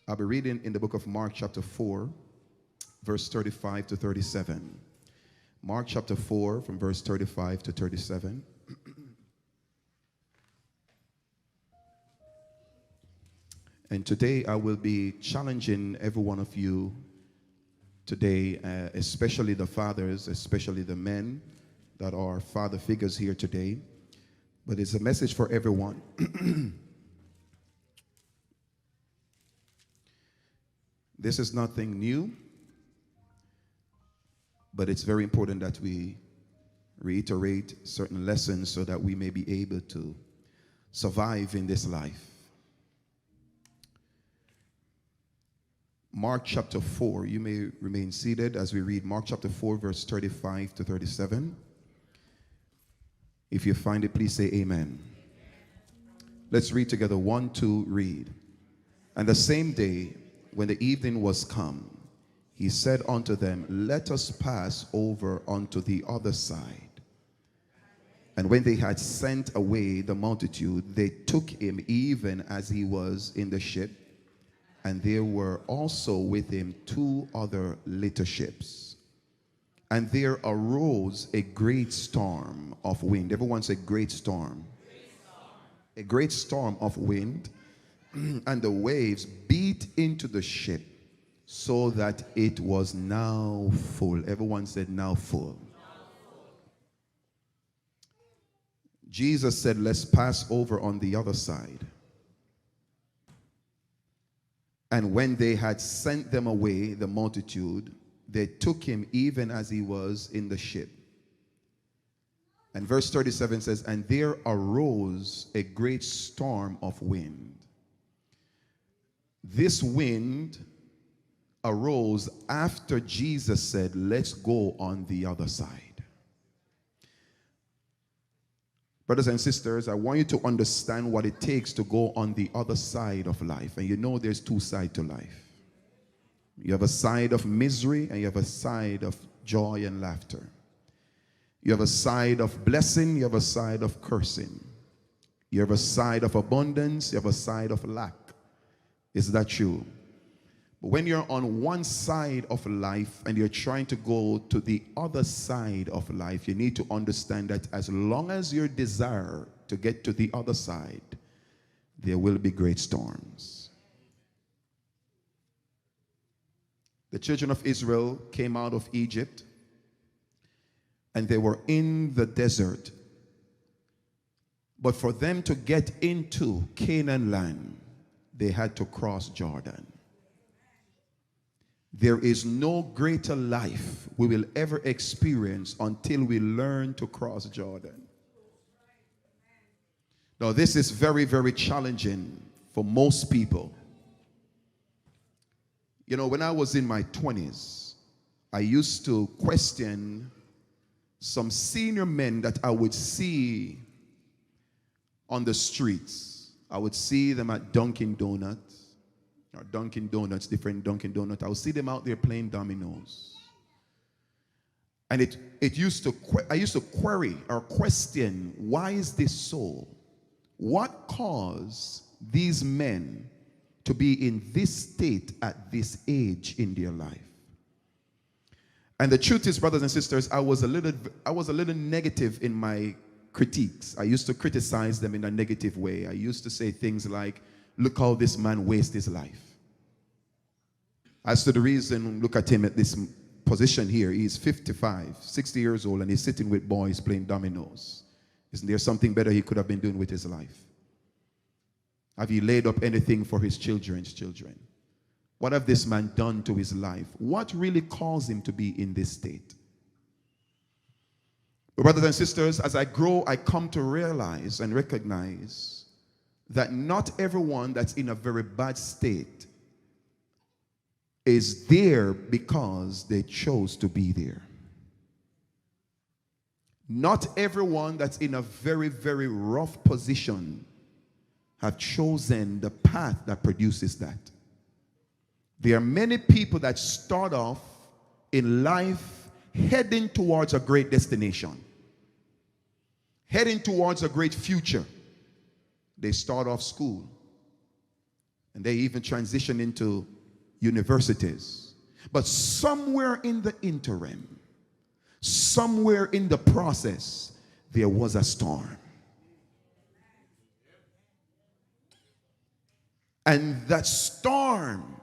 I'll be reading in the book of Mark chapter 4, verse 35 to 37. Mark chapter 4 from verse 35 to 37. And today I will be challenging every one of you today, especially the fathers, especially the men that are father figures here today. But it's a message for everyone. This is nothing new, but it's very important that we reiterate certain lessons so that we may be able to survive in this life. Mark chapter 4, you may remain seated as we read Mark chapter 4, verse 35 to 37. If you find it, please say amen. Let's read together. 1, 2, read. And the same day, when the evening was come, he said unto them, Let us pass over unto the other side. And when they had sent away the multitude, they took him even as he was in the ship. And there were also with him 2 other little ships. And there arose a great storm of wind. Everyone say great storm. A great storm of wind. And the waves beat into the ship so that it was now full. Everyone said now full. Jesus said, let's pass over on the other side. And when they had sent them away, the multitude, they took him even as he was in the ship. And verse 37 says, and there arose a great storm of wind. This wind arose after Jesus said, let's go on the other side. Brothers and sisters, I want you to understand what it takes to go on the other side of life. And you know there's 2 sides to life. You have a side of misery and you have a side of joy and laughter. You have a side of blessing, you have a side of cursing. You have a side of abundance, you have a side of lack. Is that true? But when you're on one side of life and you're trying to go to the other side of life, you need to understand that as long as you desire to get to the other side, there will be great storms. The children of Israel came out of Egypt and they were in the desert. But for them to get into Canaan land, they had to cross Jordan. There is no greater life we will ever experience until we learn to cross Jordan. Now, this is very, very challenging for most people. You know, when I was in my 20s, I used to question some senior men that I would see on the streets. I would see them at Dunkin' Donuts, or Dunkin' Donuts, different Dunkin' Donuts. I would see them out there playing dominoes. And I used to query or question, why is this so? What caused these men to be in this state at this age in their life? And the truth is, brothers and sisters, I was a little negative in my critiques. I used to criticize them in a negative way. I used to say things like, look how this man wastes his life. As to the reason, look at him at this position here. He's 55, 60 years old, and he's sitting with boys playing dominoes. Isn't there something better he could have been doing with his life? Have he laid up anything for his children's children? What have this man done to his life? What really caused him to be in this state? But brothers and sisters, as I grow, I come to realize and recognize that not everyone that's in a very bad state is there because they chose to be there. Not everyone that's in a very, very rough position have chosen the path that produces that. There are many people that start off in life heading towards a great destination, heading towards a great future. They start off school. And they even transitioned into universities. But somewhere in the interim, somewhere in the process, there was a storm. And that storm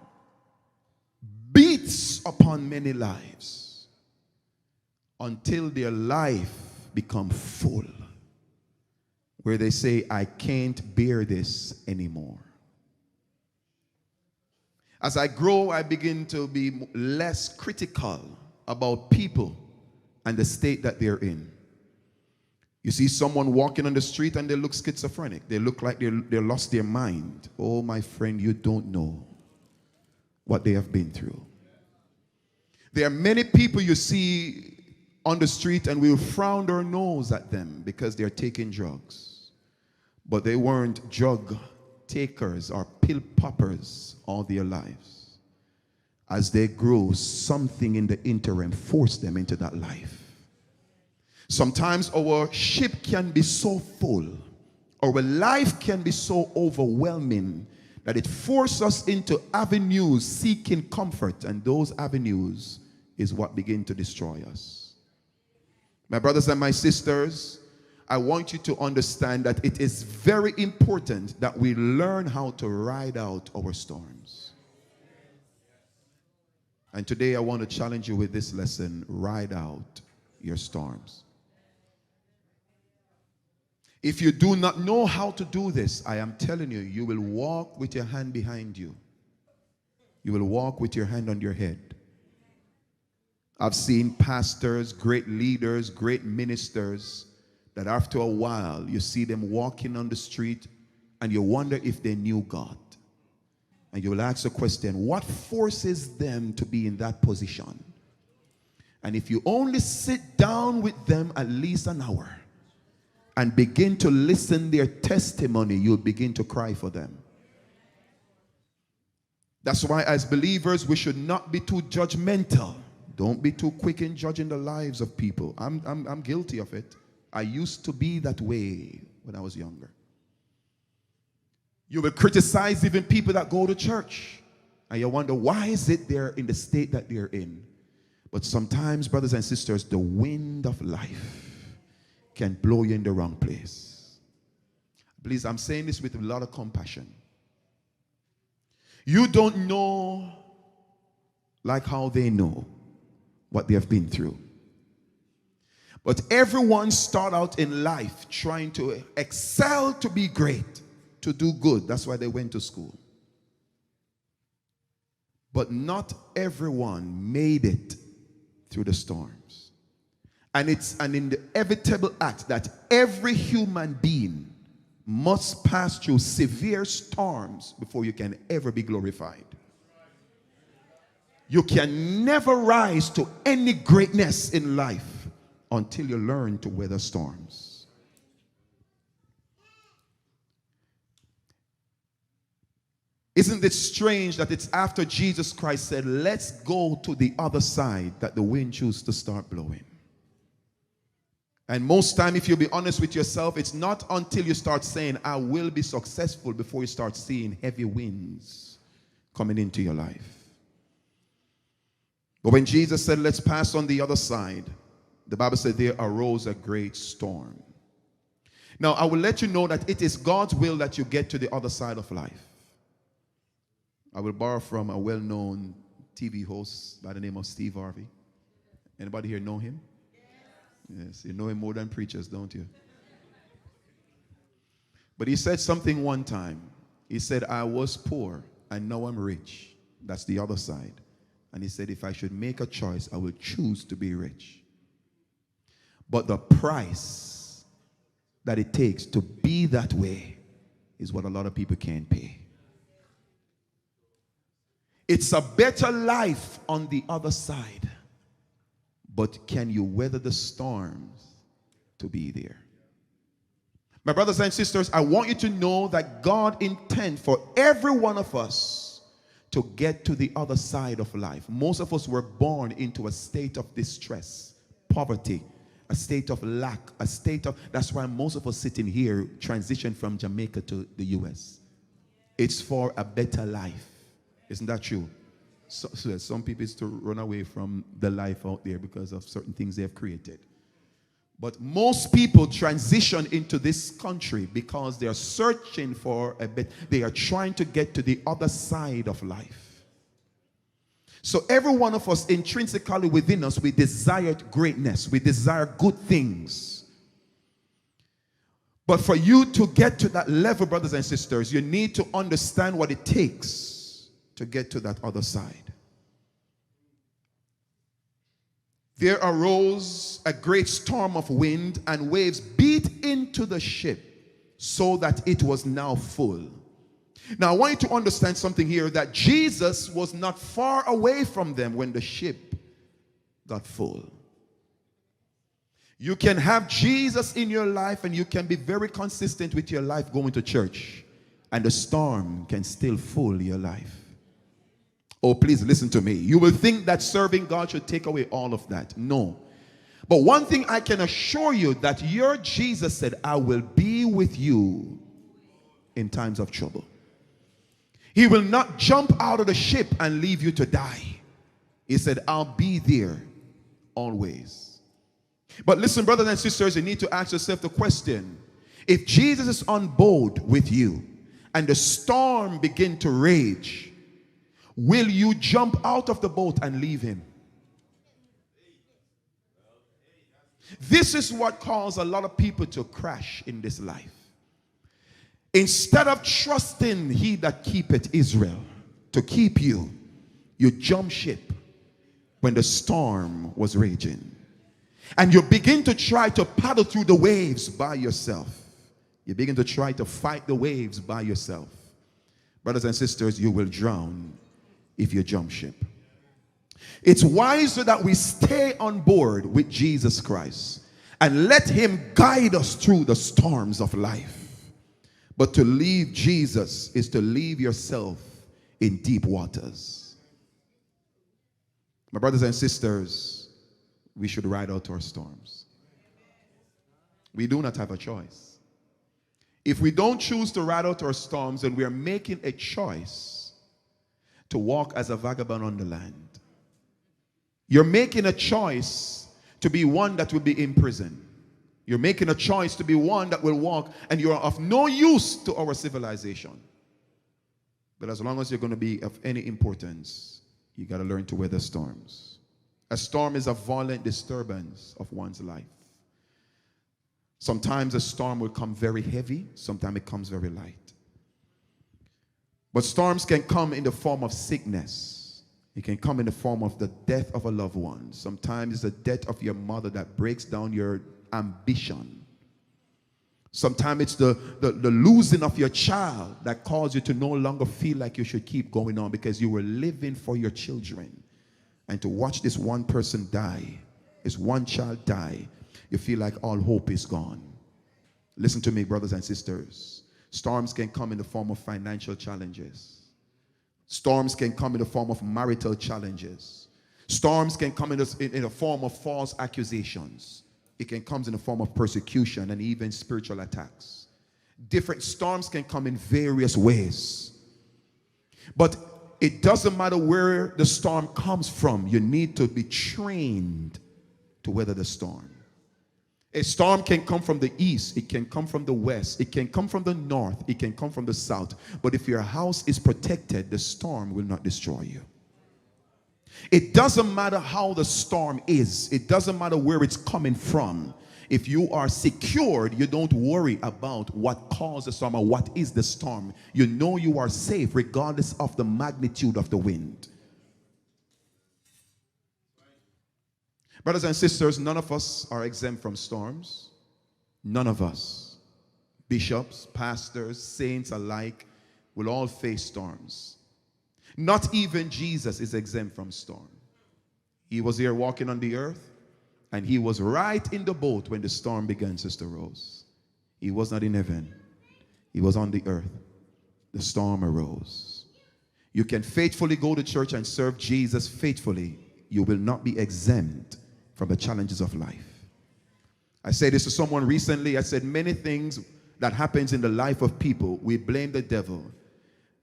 beats upon many lives until their life become full, where they say, I can't bear this anymore. As I grow, I begin to be less critical about people and the state that they're in. You see someone walking on the street and they look schizophrenic. They look like they lost their mind. Oh, my friend, you don't know what they have been through. There are many people you see on the street and we'll frown our nose at them because they're taking drugs. But they weren't drug takers or pill poppers all their lives. As they grew, something in the interim forced them into that life. Sometimes our ship can be so full, our life can be so overwhelming that it forces us into avenues seeking comfort, and those avenues is what begin to destroy us. My brothers and my sisters, I want you to understand that it is very important that we learn how to ride out our storms. And today I want to challenge you with this lesson: ride out your storms. If you do not know how to do this, I am telling you, you will walk with your hand behind you. You will walk with your hand on your head. I've seen pastors, great leaders, great ministers, that after a while, you see them walking on the street and you wonder if they knew God. And you will ask the question, what forces them to be in that position? And if you only sit down with them at least an hour and begin to listen their testimony, you'll begin to cry for them. That's why as believers, we should not be too judgmental. Don't be too quick in judging the lives of people. I'm guilty of it. I used to be that way when I was younger. You will criticize even people that go to church, and you wonder, why is it they're in the state that they're in? But sometimes, brothers and sisters, the wind of life can blow you in the wrong place. Please, I'm saying this with a lot of compassion. You don't know like how they know what they have been through. But everyone start out in life trying to excel, to be great, to do good. That's why they went to school. But not everyone made it through the storms. And it's an inevitable act that every human being must pass through severe storms before you can ever be glorified. You can never rise to any greatness in life until you learn to weather storms. Isn't it strange that it's after Jesus Christ said, let's go to the other side, that the wind chose to start blowing? And most time, if you'll be honest with yourself, it's not until you start saying, I will be successful, before you start seeing heavy winds coming into your life. But when Jesus said, let's pass on the other side, the Bible said there arose a great storm. Now, I will let you know that it is God's will that you get to the other side of life. I will borrow from a well-known TV host by the name of Steve Harvey. Anybody here know him? Yes, you know him more than preachers, don't you? But he said something one time. He said, I was poor and now I'm rich. That's the other side. And he said, if I should make a choice, I will choose to be rich. But the price that it takes to be that way is what a lot of people can't pay. It's a better life on the other side. But can you weather the storms to be there? My brothers and sisters, I want you to know that God intends for every one of us to get to the other side of life. Most of us were born into a state of distress, poverty, a state of lack, that's why most of us sitting here transitioned from Jamaica to the U.S. It's for a better life. Isn't that true? So some people is to run away from the life out there because of certain things they have created. But most people transition into this country because they are searching for a better, they are trying to get to the other side of life. So every one of us, intrinsically within us, we desire greatness. We desire good things. But for you to get to that level, brothers and sisters, you need to understand what it takes to get to that other side. There arose a great storm of wind, and waves beat into the ship so that it was now full. Now I want you to understand something here, that Jesus was not far away from them when the ship got full. You can have Jesus in your life and you can be very consistent with your life going to church, and the storm can still fool your life. Oh, please listen to me. You will think that serving God should take away all of that. No. But one thing I can assure you, that your Jesus said, I will be with you in times of trouble. He will not jump out of the ship and leave you to die. He said, I'll be there always. But listen, brothers and sisters, you need to ask yourself the question, if Jesus is on board with you and the storm begin to rage, will you jump out of the boat and leave him? This is what caused a lot of people to crash in this life. Instead of trusting he that keepeth Israel to keep you, you jump ship when the storm was raging. And you begin to try to paddle through the waves by yourself. You begin to try to fight the waves by yourself. Brothers and sisters, you will drown if you jump ship. It's wiser that we stay on board with Jesus Christ and let him guide us through the storms of life. But to leave Jesus is to leave yourself in deep waters. My brothers and sisters, we should ride out our storms. We do not have a choice. If we don't choose to ride out our storms, then we are making a choice to walk as a vagabond on the land. You're making a choice to be one that will be in prison. You're making a choice to be one that will walk, and you are of no use to our civilization. But as long as you're going to be of any importance, you got to learn to weather storms. A storm is a violent disturbance of one's life. Sometimes a storm will come very heavy, sometimes it comes very light. But storms can come in the form of sickness. It can come in the form of the death of a loved one. Sometimes it's the death of your mother that breaks down your ambition. Sometimes it's the losing of your child that causes you to no longer feel like you should keep going on because you were living for your children. And to watch this one person die, this one child die, you feel like all hope is gone. Listen to me, brothers and sisters. Storms can come in the form of financial challenges. Storms can come in the form of marital challenges. Storms can come in the form of false accusations. It can come in the form of persecution and even spiritual attacks. Different storms can come in various ways. But it doesn't matter where the storm comes from. You need to be trained to weather the storm. A storm can come from the east, it can come from the west, it can come from the north, it can come from the south. But if your house is protected, the storm will not destroy you. It doesn't matter how the storm is. It doesn't matter where it's coming from. If you are secured, you don't worry about what caused the storm or what is the storm. You know you are safe regardless of the magnitude of the wind. Brothers and sisters, none of us are exempt from storms. None of us. Bishops, pastors, saints alike will all face storms. Not even Jesus is exempt from storm. He was here walking on the earth, and he was right in the boat when the storm began, Sister Rose. He was not in heaven. He was on the earth. The storm arose. You can faithfully go to church and serve Jesus faithfully. You will not be exempt from the challenges of life. I said this to someone recently. I said many things that happens in the life of people, we blame the devil.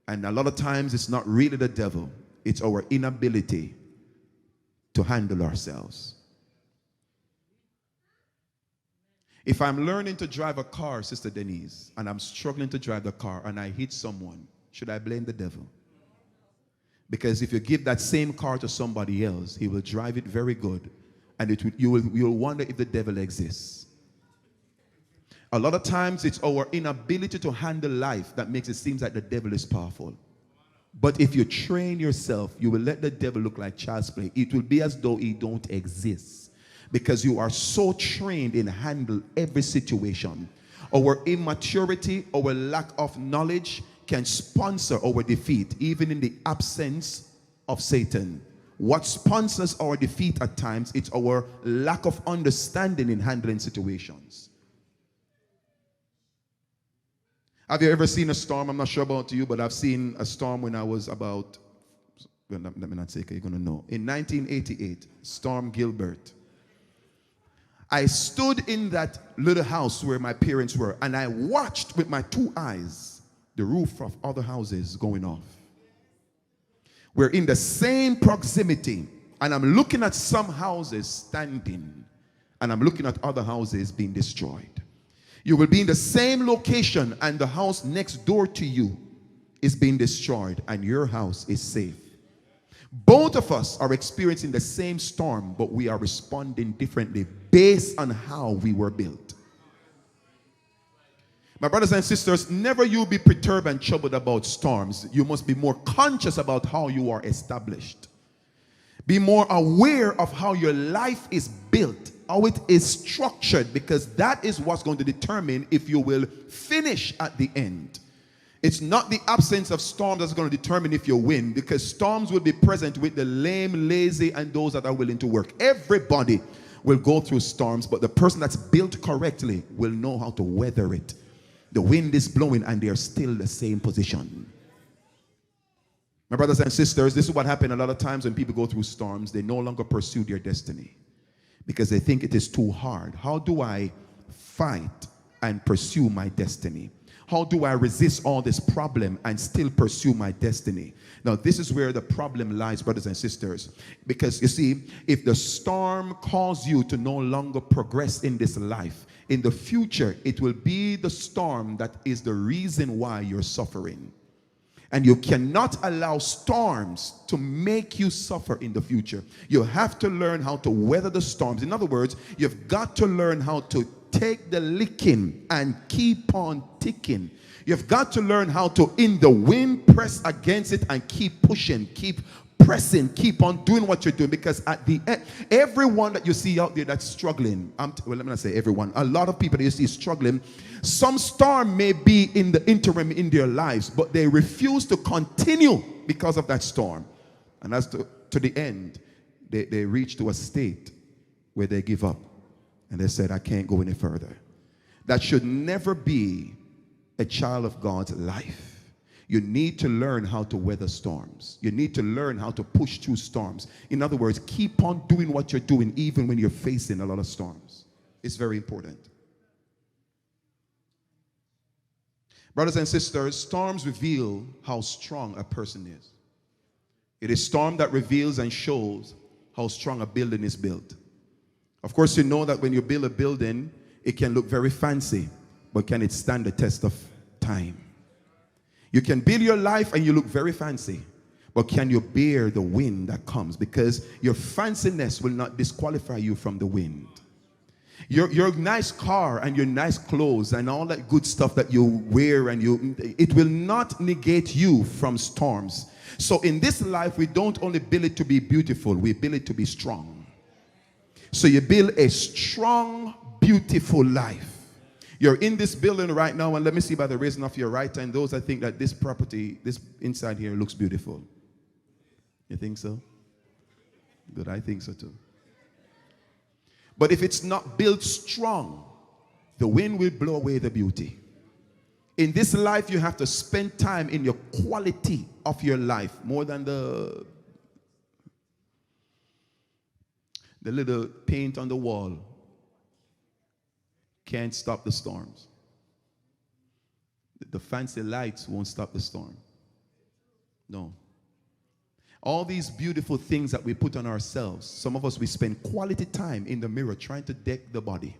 And a lot of times it's not really the devil. It's our inability to handle ourselves. If I'm learning to drive a car, Sister Denise, and I'm struggling to drive the car and I hit someone, should I blame the devil? Because if you give that same car to somebody else, he will drive it very good. And you'll wonder if the devil exists. A lot of times it's our inability to handle life that makes it seem like the devil is powerful. But if you train yourself, you will let the devil look like child's play. It will be as though he don't exist. Because you are so trained in handle every situation. Our immaturity, our lack of knowledge can sponsor our defeat, even in the absence of Satan. What sponsors our defeat at times, it's our lack of understanding in handling situations. Have you ever seen a storm? I'm not sure about you, but I've seen a storm when I was about, well, let me not say it, you're going to know. In 1988, Storm Gilbert. I stood in that little house where my parents were, and I watched with my two eyes the roof of other houses going off. We're in the same proximity, and I'm looking at some houses standing, and I'm looking at other houses being destroyed. You will be in the same location, and the house next door to you is being destroyed, and your house is safe. Both of us are experiencing the same storm, but we are responding differently based on how we were built. My brothers and sisters, never you be perturbed and troubled about storms. You must be more conscious about how you are established. Be more aware of how your life is built, how it is structured, because that is what's going to determine if you will finish at the end. It's not the absence of storms that's going to determine if you win, because storms will be present with the lame, lazy, and those that are willing to work. Everybody will go through storms, but the person that's built correctly will know how to weather it. The wind is blowing and they're still the same position. My brothers and sisters, this is what happens a lot of times when people go through storms. They no longer pursue their destiny because they think it is too hard. How do I fight and pursue my destiny? How do I resist all this problem and still pursue my destiny? Now, this is where the problem lies, brothers and sisters. Because, you see, if the storm causes you to no longer progress in this life, in the future, it will be the storm that is the reason why you're suffering. And you cannot allow storms to make you suffer in the future. You have to learn how to weather the storms. In other words, you've got to learn how to take the licking and keep on ticking. You've got to learn how to, in the wind, press against it and keep pushing, keep pressing, keep on doing what you're doing. Because at the end, everyone that you see out there that's struggling, well, let me not say everyone, a lot of people that you see struggling, some storm may be in the interim in their lives, but they refuse to continue because of that storm. And as to the end, they reach to a state where they give up. And they said, I can't go any further. That should never be a child of God's life. You need to learn how to weather storms. You need to learn how to push through storms. In other words, keep on doing what you're doing even when you're facing a lot of storms. It's very important. Brothers and sisters, storms reveal how strong a person is. It is storm that reveals and shows how strong a building is built. Of course, you know that when you build a building, it can look very fancy, but can it stand the test of time? You can build your life and you look very fancy, but can you bear the wind that comes? Because your fanciness will not disqualify you from the wind. Your nice car and your nice clothes and all that good stuff that you wear, and it will not negate you from storms. So in this life, we don't only build it to be beautiful, we build it to be strong. So you build a strong, beautiful life. You're in this building right now, and let me see by the raising of your right hand, those that think that this property, this inside here looks beautiful. You think so? Good, I think so too. But if it's not built strong, the wind will blow away the beauty. In this life, you have to spend time in your quality of your life more than the little paint on the wall. Can't stop the storms. The fancy lights won't stop the storm. No. All these beautiful things that we put on ourselves, some of us, we spend quality time in the mirror trying to deck the body.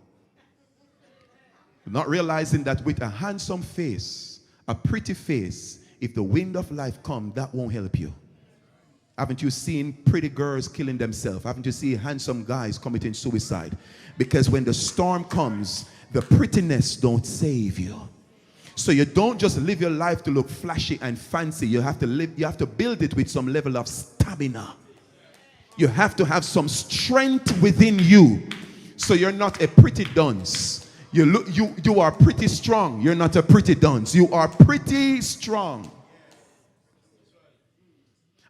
Not realizing that with a handsome face, a pretty face, if the wind of life comes, that won't help you. Haven't you seen pretty girls killing themselves? Haven't you seen handsome guys committing suicide? Because when the storm comes, the prettiness don't save you. So you don't just live your life to look flashy and fancy. You have to build it with some level of stamina. You have to have some strength within you. So you're not a pretty dunce. You are pretty strong. You're not a pretty dunce. You are pretty strong.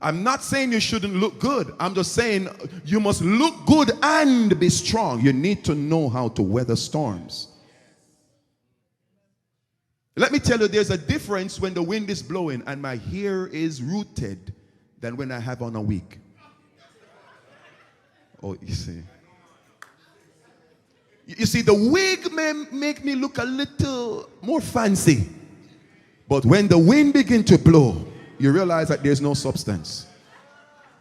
I'm not saying you shouldn't look good. I'm just saying you must look good and be strong. You need to know how to weather storms. Let me tell you, there's a difference when the wind is blowing and my hair is rooted than when I have on a wig. Oh, you see. You see, the wig may make me look a little more fancy. But when the wind begins to blow, you realize that there's no substance.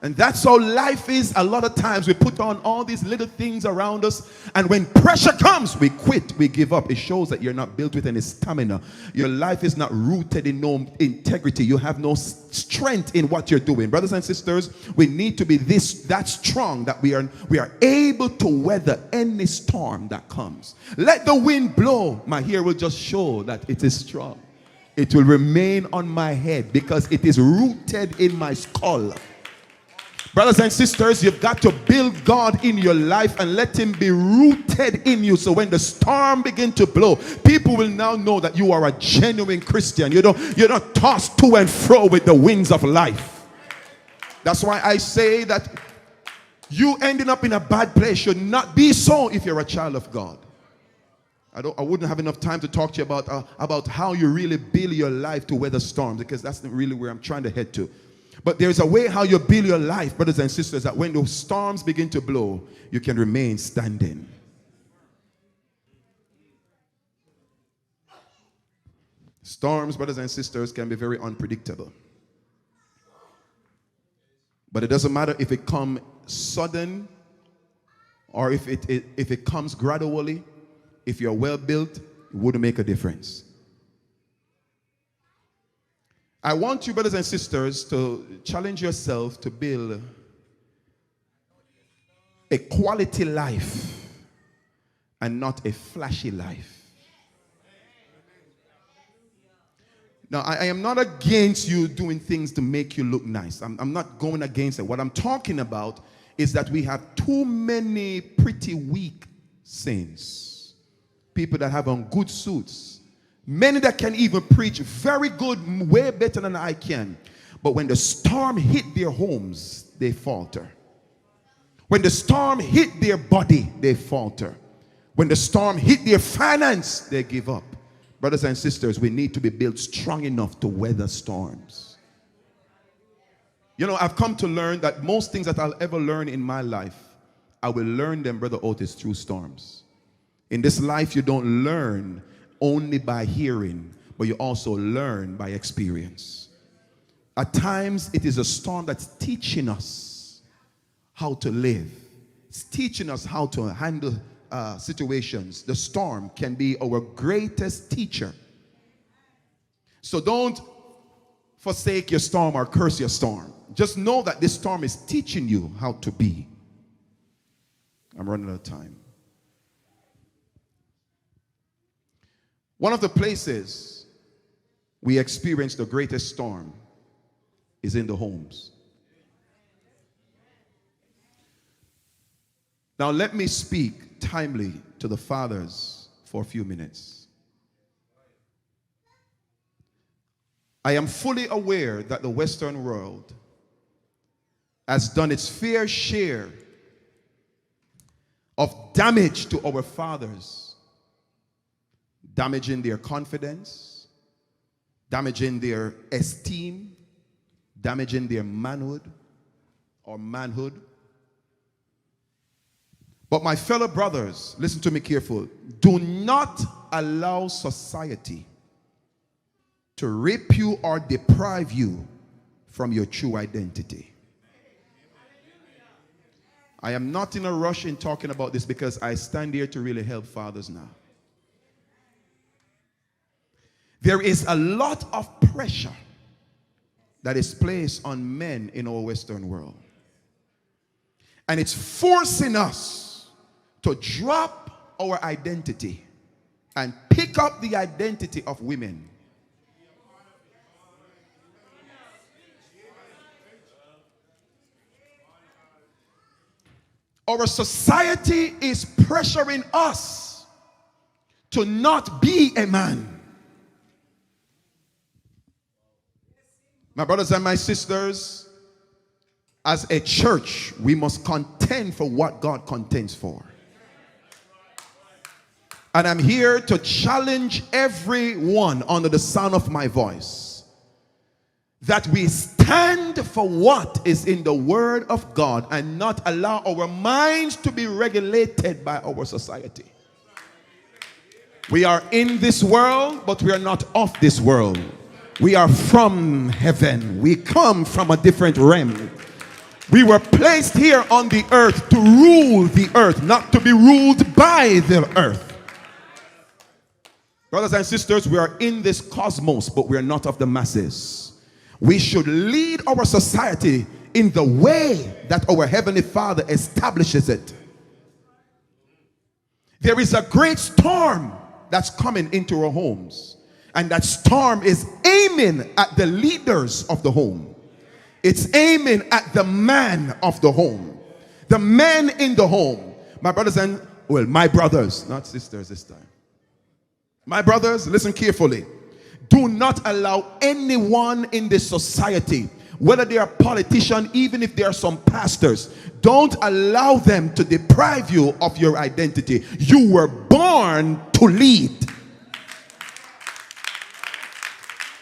And that's how life is. A lot of times we put on all these little things around us, and when pressure comes, we quit, we give up. It shows that you're not built with any stamina. Your life is not rooted in no integrity. You have no strength in what you're doing. Brothers and sisters, we need to be that strong that we are able to weather any storm that comes. Let the wind blow. My hair will just show that it is strong. It will remain on my head because it is rooted in my skull. Brothers and sisters, you've got to build God in your life and let him be rooted in you. So when the storm begins to blow, people will now know that you are a genuine Christian. You're not tossed to and fro with the winds of life. That's why I say that you ending up in a bad place should not be so if you're a child of God. I wouldn't have enough time to talk to you about how you really build your life to weather storms, because that's not really where I'm trying to head to. But there's a way how you build your life, brothers and sisters, that when those storms begin to blow, you can remain standing. Storms, brothers and sisters, can be very unpredictable. But it doesn't matter if it comes sudden or if it comes gradually. If you're well built, it wouldn't make a difference. I want you, brothers and sisters, to challenge yourself to build a quality life and not a flashy life. Now, I am not against you doing things to make you look nice. I'm not going against it. What I'm talking about is that we have too many pretty weak saints. People that have on good suits. Many that can even preach very good, way better than I can. But when the storm hit their homes, they falter. When the storm hit their body, they falter. When the storm hit their finance, they give up. Brothers and sisters, we need to be built strong enough to weather storms. You know, I've come to learn that most things that I'll ever learn in my life, I will learn them, Brother Otis, through storms. In this life, you don't learn only by hearing, but you also learn by experience. At times, it is a storm that's teaching us how to live. It's teaching us how to handle situations. The storm can be our greatest teacher. So don't forsake your storm or curse your storm. Just know that this storm is teaching you how to be. I'm running out of time. One of the places we experience the greatest storm is in the homes. Now let me speak timely to the fathers for a few minutes. I am fully aware that the Western world has done its fair share of damage to our fathers. Damaging their confidence, damaging their esteem, damaging their manhood or manhood. But my fellow brothers, listen to me carefully. Do not allow society to rape you or deprive you from your true identity. I am not in a rush in talking about this because I stand here to really help fathers now. There is a lot of pressure that is placed on men in our Western world. And it's forcing us to drop our identity and pick up the identity of women. Our society is pressuring us to not be a man. My brothers and my sisters, as a church, we must contend for what God contends for. And I'm here to challenge everyone under the sound of my voice that we stand for what is in the Word of God and not allow our minds to be regulated by our society. We are in this world, but we are not of this world. We are from heaven. We come from a different realm. We were placed here on the earth to rule the earth, not to be ruled by the earth. Brothers and sisters, we are in this cosmos, but we are not of the masses. We should lead our society in the way that our Heavenly Father establishes it. There is a great storm that's coming into our homes. And that storm is aiming at the leaders of the home. It's aiming at the man of the home. The man in the home. My brothers and, well, my brothers, not sisters this time. My brothers, listen carefully. Do not allow anyone in this society, whether they are politicians, even if they are some pastors, don't allow them to deprive you of your identity. You were born to lead.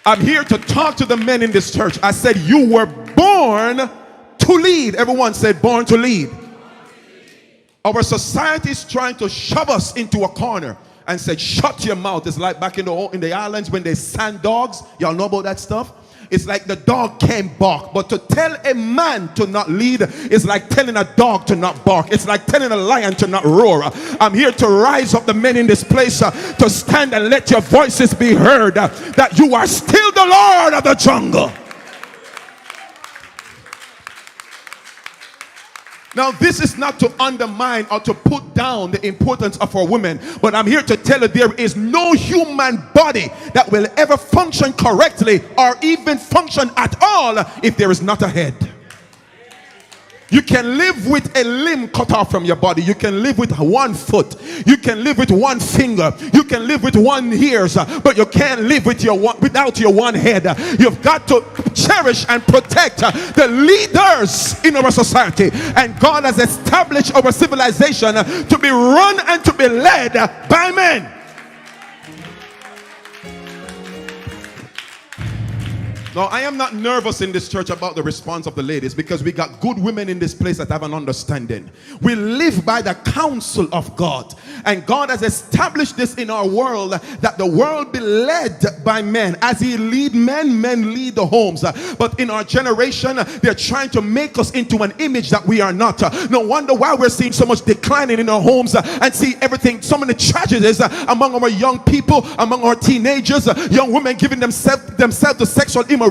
I'm here to talk to the men in this church. I said you were born to lead. Everyone said born to lead. Our society is trying to shove us into a corner and said shut your mouth. It's like back in the islands when they sand dogs. Y'all know about that stuff? It's like the dog can't bark. But to tell a man to not lead is like telling a dog to not bark. It's like telling a lion to not roar. I'm here to rise up the men in this place to stand and let your voices be heard. That you are still the Lord of the jungle. Now, this is not to undermine or to put down the importance of our women, but I'm here to tell you there is no human body that will ever function correctly or even function at all if there is not a head. You can live with a limb cut off from your body. You can live with one foot. You can live with one finger. You can live with one ears, but you can't live with without your one head. You've got to cherish and protect the leaders in our society. And God has established our civilization to be run and to be led by men. Now, I am not nervous in this church about the response of the ladies because we got good women in this place that have an understanding. We live by the counsel of God. And God has established this in our world that the world be led by men. As he lead men, men lead the homes. But in our generation, they're trying to make us into an image that we are not. No wonder why we're seeing so much declining in our homes and see everything, so many tragedies among our young people, among our teenagers, young women giving themselves to sexual immoralities.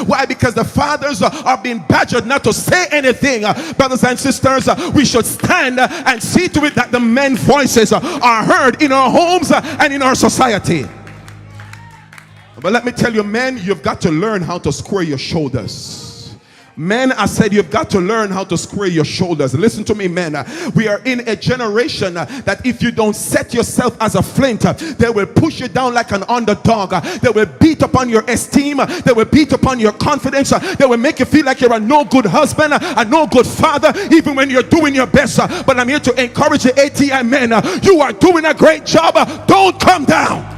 Why? Because the fathers are being badgered not to say anything. Brothers and sisters, we should stand and see to it that the men's voices are heard in our homes and in our society. But let me tell you, men, you've got to learn how to square your shoulders. Men, I said you've got to learn how to square your shoulders. Listen to me, men. We are in a generation that if you don't set yourself as a flint, they will push you down like an underdog. They will beat upon your esteem. They will beat upon your confidence. They will make you feel like you're a no good husband, a no good father, even when you're doing your best. But I'm here to encourage the ATI men. You are doing a great job. Don't come down.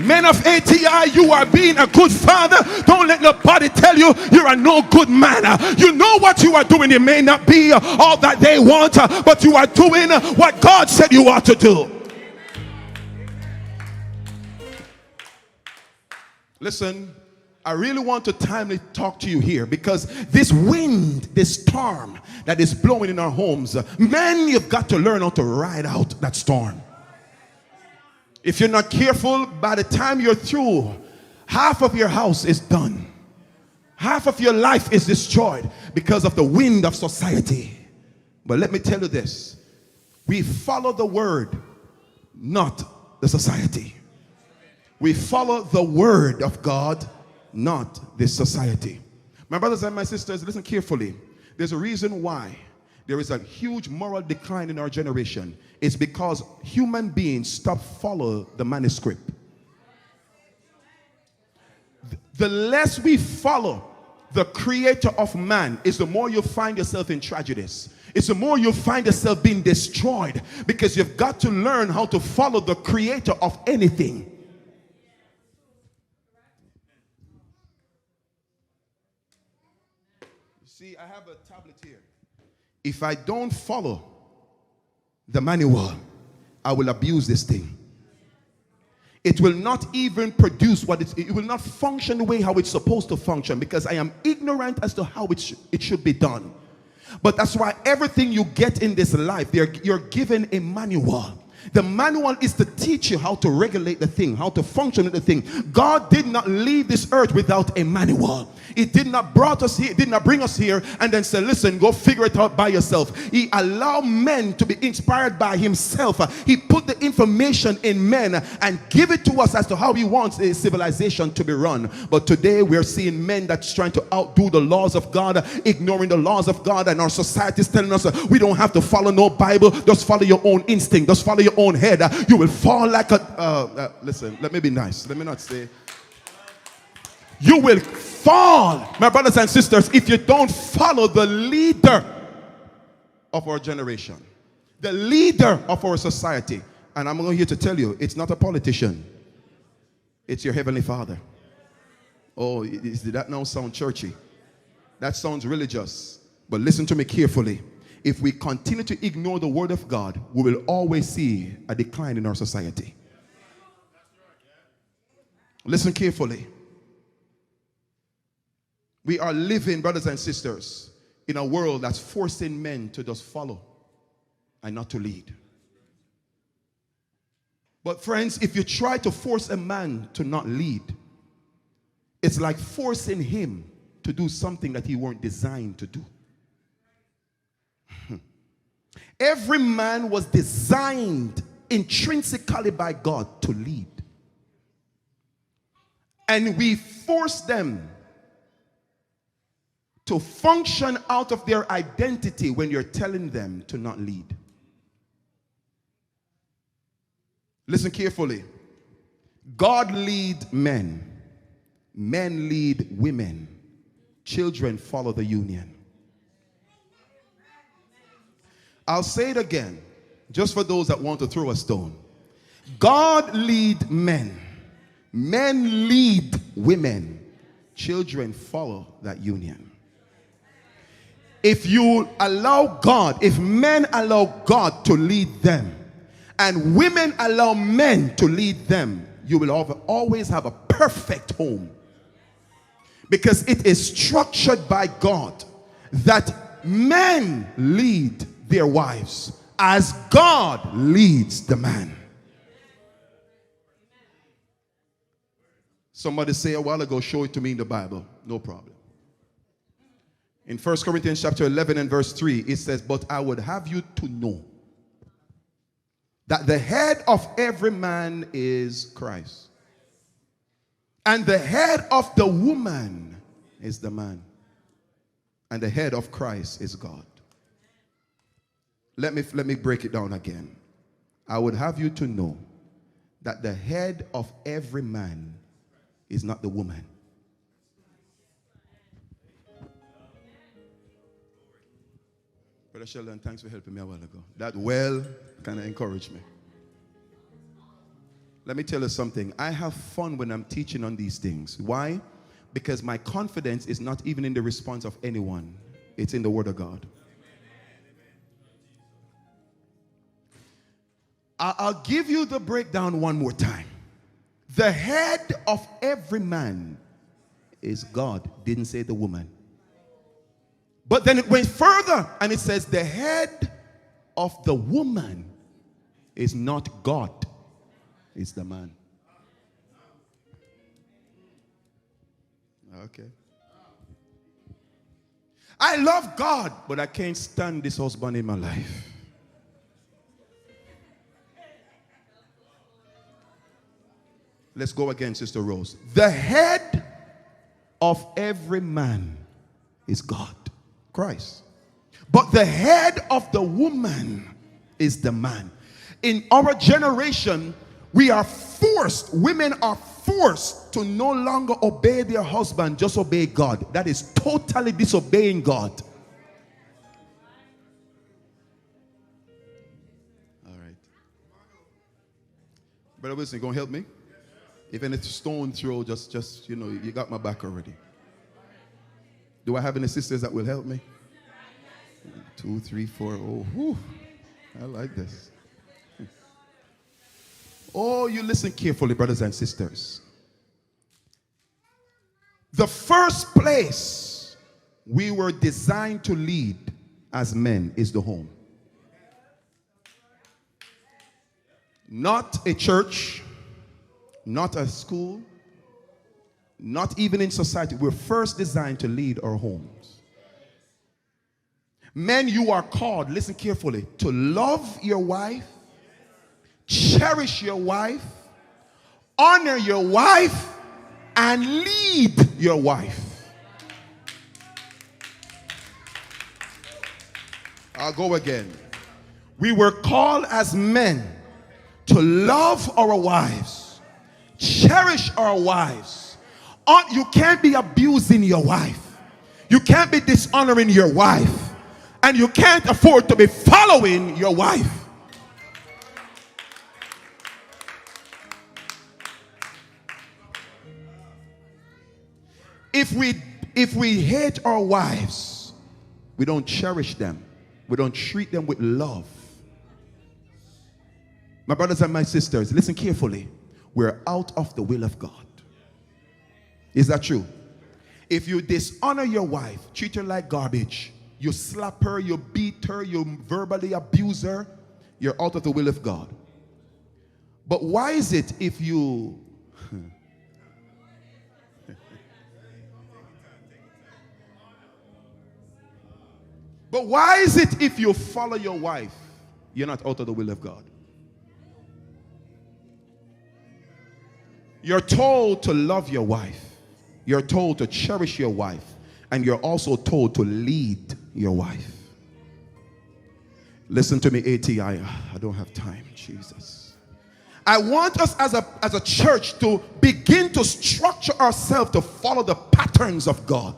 Men of ATI, you are being a good father. Don't let nobody tell you you're a no good man. You know what you are doing. It may not be all that they want, but you are doing what God said you ought to do. Listen, I really want to timely talk to you here, because this wind, this storm that is blowing in our homes, men, you've got to learn how to ride out that storm. If you're not careful, by the time you're through, half of your house is done. Half of your life is destroyed because of the wind of society. But let me tell you this. We follow the word, not the society. We follow the word of God, not this society. My brothers and my sisters, listen carefully. There's a reason why there is a huge moral decline in our generation. It's because human beings stop follow the manuscript. The less we follow the creator of man, is the more you find yourself in tragedies. It's the more you find yourself being destroyed, because you've got to learn how to follow the creator of anything. See, I have a tablet here. If I don't follow the manual, I will abuse this thing. It will not even produce what it will not function the way how it's supposed to function, because I am ignorant as to how it should be done. But that's why everything you get in this life, you're given a manual. The manual is to teach you how to regulate the thing, how to function with the thing. God did not leave this earth without a manual. He did not bring us here and then say, listen, go figure it out by yourself. He allowed men to be inspired by himself. He put the information in men and give it to us as to how he wants a civilization to be run. But today we're seeing men that's trying to outdo the laws of God, ignoring the laws of God, and our society is telling us we don't have to follow no Bible, just follow your own instinct, just follow your own head. You will fall like a listen, let me be nice, let me not say you will fall, my brothers and sisters, if you don't follow the leader of our generation, the leader of our society. And I'm here to tell you, it's not a politician, it's your heavenly Father. Oh, did that now sound churchy? That sounds religious. But listen to me carefully. If we continue to ignore the word of God, we will always see a decline in our society. Listen carefully. We are living, brothers and sisters, in a world that's forcing men to just follow and not to lead. But friends, if you try to force a man to not lead, it's like forcing him to do something that he weren't designed to do. Every man was designed intrinsically by God to lead. And we force them to function out of their identity when you're telling them to not lead. Listen carefully. God lead men. Men lead women. Children follow the union. I'll say it again, just for those that want to throw a stone. God lead men. Men lead women. Children follow that union. If you allow God, if men allow God to lead them, and women allow men to lead them, you will always have a perfect home. Because it is structured by God that men lead their wives as God leads the man. Somebody say a while ago, show it to me in the Bible. No problem. In 1 Corinthians chapter 11 and verse 3, it says, but I would have you to know that the head of every man is Christ. And the head of the woman is the man. And the head of Christ is God. Let me break it down again. I would have you to know that the head of every man is not the woman. Brother Sheldon, thanks for helping me a while ago. That well kind of encouraged me. Let me tell you something. I have fun when I'm teaching on these things. Why? Because my confidence is not even in the response of anyone. It's in the Word of God. I'll give you the breakdown one more time. The head of every man is God. Didn't say the woman. But then it went further and it says the head of the woman is not God, it's the man. Okay. I love God, but I can't stand this husband in my life. Let's go again, Sister Rose. The head of every man is God, Christ. But the head of the woman is the man. In our generation, we are forced, women are forced to no longer obey their husband, just obey God. That is totally disobeying God. All right. Brother Wilson, you gonna help me? Even if it's stone throw, just you know, you got my back already. Do I have any sisters that will help me? 1, 2, 3, 4. Oh, whew. I like this. Oh, you listen carefully, brothers and sisters. The first place we were designed to lead as men is the home. Not a church, not a school, not even in society. We're first designed to lead our homes. Men, you are called, listen carefully, to love your wife, cherish your wife, honor your wife, and lead your wife. I'll go again. We were called as men to love our wives, cherish our wives. You can't be abusing your wife. You can't be dishonoring your wife. And you can't afford to be following your wife. If we hate our wives, we don't cherish them. We don't treat them with love. My brothers and my sisters, listen carefully. We're out of the will of God. Is that true? If you dishonor your wife, treat her like garbage, you slap her, you beat her, you verbally abuse her, you're out of the will of God. But why is it if you But why is it if you follow your wife, you're not out of the will of God? You're told to love your wife. You're told to cherish your wife. And you're also told to lead your wife. Listen to me, ATI. I don't have time, Jesus. I want us as a church to begin to structure ourselves to follow the patterns of God.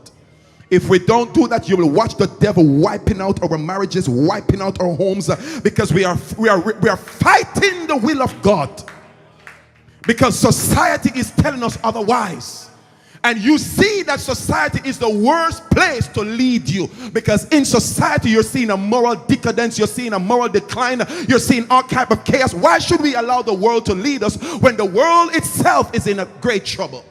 If we don't do that, you will watch the devil wiping out our marriages, wiping out our homes, because we are fighting the will of God. Because society is telling us otherwise. And you see that society is the worst place to lead you. Because in society you're seeing a moral decadence, you're seeing a moral decline, you're seeing all type of chaos. Why should we allow the world to lead us when the world itself is in a great trouble?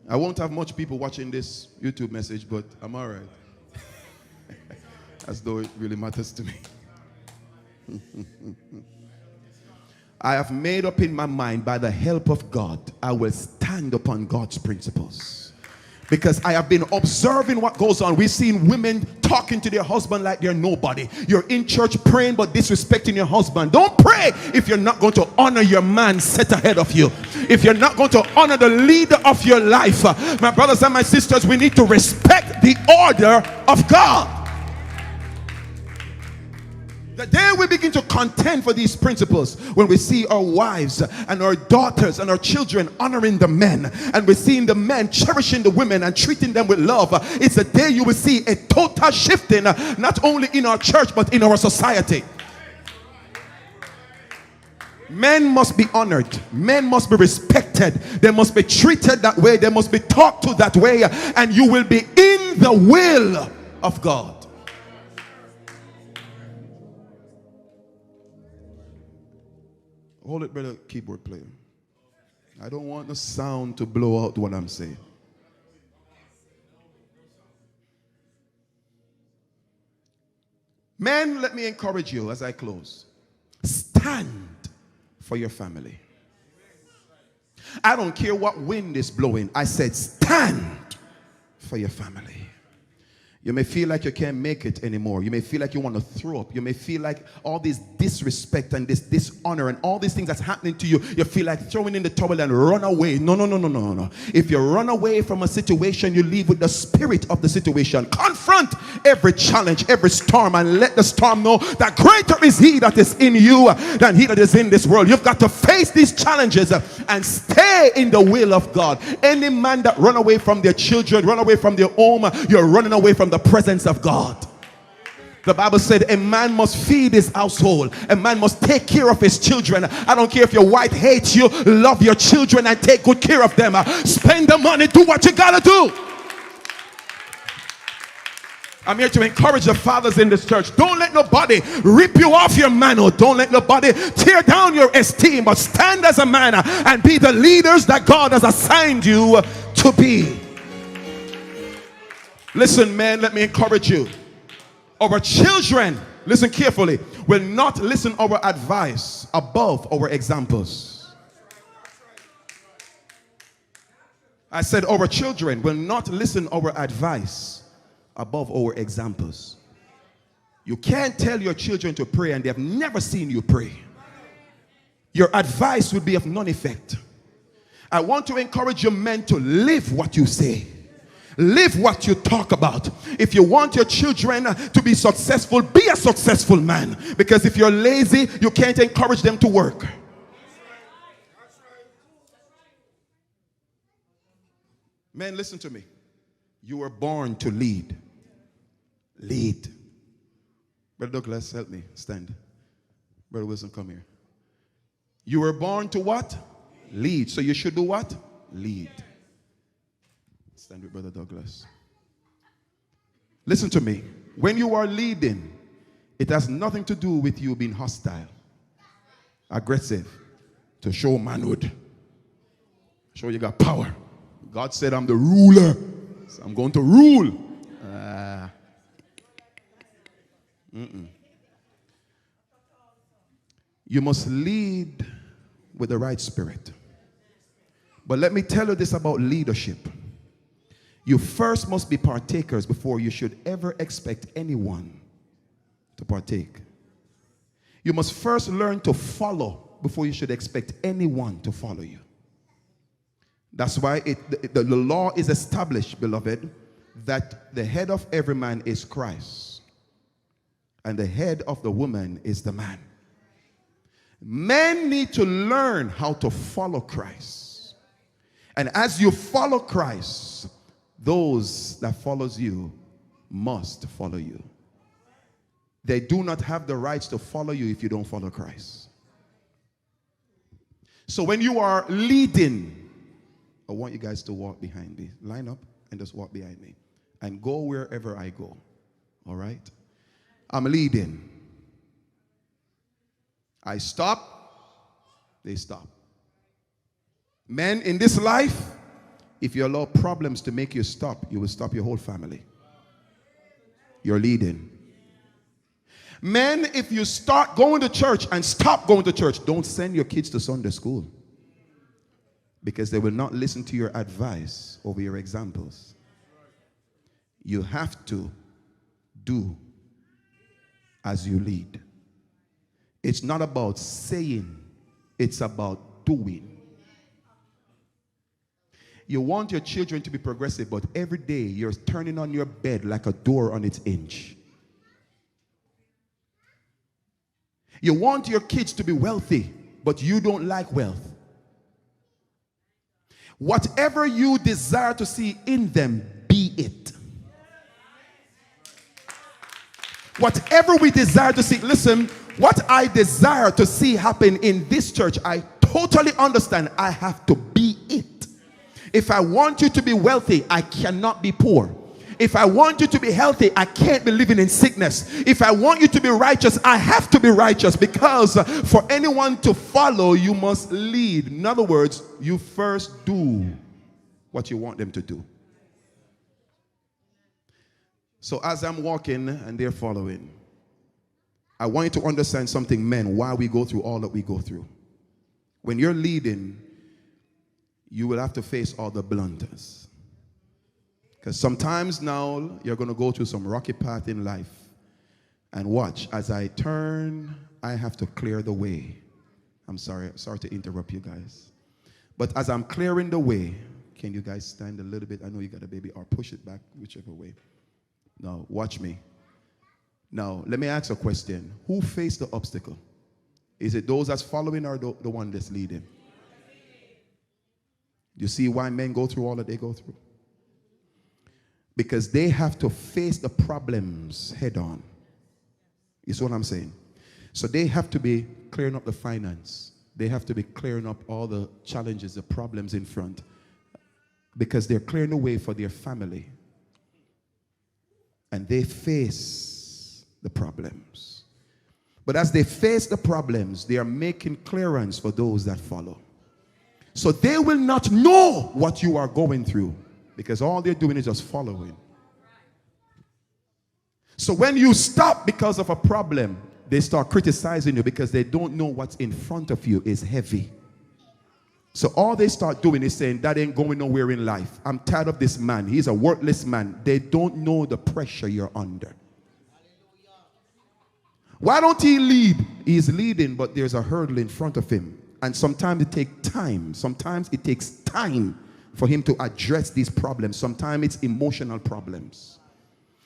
I won't have much people watching this YouTube message, but I'm all right. As though it really matters to me. I have made up in my mind, by the help of God, I will stand upon God's principles. Because I have been observing what goes on. We've seen women talking to their husband like they're nobody. You're in church praying but disrespecting your husband. Don't pray if you're not going to honor your man set ahead of you. If you're not going to honor the leader of your life. My brothers and my sisters, we need to respect the order of God. The day we begin to contend for these principles, when we see our wives and our daughters and our children honoring the men, and we're seeing the men cherishing the women and treating them with love, it's the day you will see a total shifting, not only in our church but in our society. Men must be honored. Men must be respected. They must be treated that way. They must be talked to that way, and you will be in the will of God. Hold it, brother, keyboard player. I don't want the sound to blow out what I'm saying. Men, let me encourage you as I close. Stand for your family. I don't care what wind is blowing. I said stand for your family. You may feel like you can't make it anymore. You may feel like you want to throw up. You may feel like all this disrespect and this dishonor and all these things that's happening to you, you feel like throwing in the towel and run away. No, no, no, no, no, no. If you run away from a situation, you leave with the spirit of the situation. Confront every challenge, every storm, and let the storm know that greater is he that is in you than he that is in this world. You've got to face these challenges and stay in the will of God. Any man that run away from their children, run away from their home, you're running away from the presence of God. The Bible said a man must feed his household. A man must take care of his children. I don't care if your wife hates you, love your children and take good care of them. Spend the money, do what you gotta do. I'm here to encourage the fathers in this church. Don't let nobody rip you off your mantle. Don't let nobody tear down your esteem, but stand as a man and be the leaders that God has assigned you to be. Listen, man, let me encourage you. Our children, listen carefully, will not listen our advice above our examples. I said our children will not listen our advice above our examples. You can't tell your children to pray and they have never seen you pray. Your advice will be of none effect. I want to encourage your men to live what you say. Live what you talk about. If you want your children to be successful, be a successful man. Because if you're lazy, you can't encourage them to work. Men, listen to me. You were born to lead. Lead. Brother Douglas, help me. Stand. Brother Wilson, come here. You were born to what? Lead. So you should do what? Lead. Stand with Brother Douglas. Listen to me. When you are leading, it has nothing to do with you being hostile, aggressive, to show manhood, show you got power. God said, I'm the ruler, so I'm going to rule. You must lead with the right spirit. But let me tell you this about leadership. You first must be partakers before you should ever expect anyone to partake. You must first learn to follow before you should expect anyone to follow you. That's why the law is established, beloved, that the head of every man is Christ, and the head of the woman is the man. Men need to learn how to follow Christ. And as you follow Christ, those that follows you must follow you. They do not have the rights to follow you if you don't follow Christ. So when you are leading, I want you guys to walk behind me. Line up and just walk behind me. And go wherever I go. All right? I'm leading. I stop, they stop. Men, in this life, if you allow problems to make you stop, you will stop your whole family. You're leading. Men, if you start going to church and stop going to church, don't send your kids to Sunday school. Because they will not listen to your advice over your examples. You have to do as you lead. It's not about saying, it's about doing. You want your children to be progressive, but every day you're turning on your bed like a door on its hinge. You want your kids to be wealthy, but you don't like wealth. Whatever you desire to see in them, be it. Whatever we desire to see, listen, what I desire to see happen in this church, I totally understand. I have to be it. If I want you to be wealthy, I cannot be poor. If I want you to be healthy, I can't be living in sickness. If I want you to be righteous, I have to be righteous, because for anyone to follow, you must lead. In other words, you first do what you want them to do. So as I'm walking and they're following, I want you to understand something, men, why we go through all that we go through. When you're leading, you will have to face all the blunders. Because sometimes now you're going to go through some rocky path in life. And watch, as I turn, I have to clear the way. I'm sorry to interrupt you guys. But as I'm clearing the way, can you guys stand a little bit? I know you got a baby, or push it back, whichever way. Now, watch me. Now, let me ask a question. Who faced the obstacle? Is it those that's following, or the one that's leading? You see why men go through all that they go through? Because they have to face the problems head on. You see what I'm saying? So they have to be clearing up the finance. They have to be clearing up all the challenges, the problems in front. Because they're clearing the way for their family. And they face the problems. But as they face the problems, they are making clearance for those that follow. So they will not know what you are going through, because all they're doing is just following. So when you stop because of a problem, they start criticizing you, because they don't know what's in front of you is heavy. So all they start doing is saying, that ain't going nowhere in life. I'm tired of this man. He's a worthless man. They don't know the pressure you're under. Why don't he lead? He's leading, but there's a hurdle in front of him. And sometimes it takes time. Sometimes it takes time for him to address these problems. Sometimes it's emotional problems.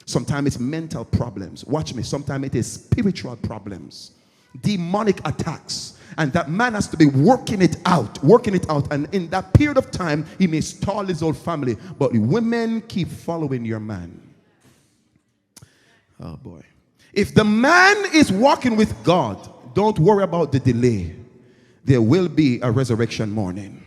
Sometimes it's mental problems. Watch me. Sometimes it is spiritual problems. Demonic attacks. And that man has to be working it out. And in that period of time, he may stall his whole family. But women keep following your man. Oh boy. If the man is walking with God, don't worry about the delay. There will be a resurrection morning.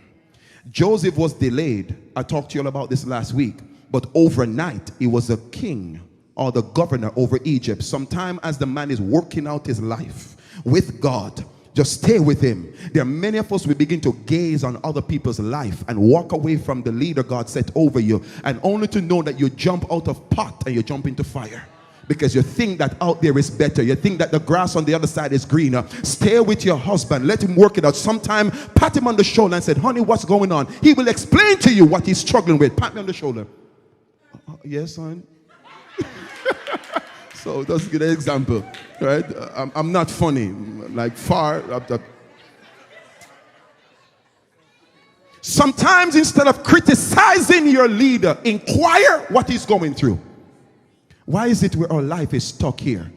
Joseph was delayed. I talked to you all about this last week. But overnight, he was a king or the governor over Egypt. Sometime as the man is working out his life with God, just stay with him. There are many of us, we begin to gaze on other people's life and walk away from the leader God set over you, and only to know that you jump out of pot and you jump into fire. Because you think that out there is better. You think that the grass on the other side is greener. Stay with your husband. Let him work it out. Sometime pat him on the shoulder and say, honey, what's going on? He will explain to you what he's struggling with. Pat me on the shoulder. Yes, son. So that's a good example, right? I'm not funny. Like far up. Sometimes instead of criticizing your leader, inquire what he's going through. Why is it where our life is stuck here?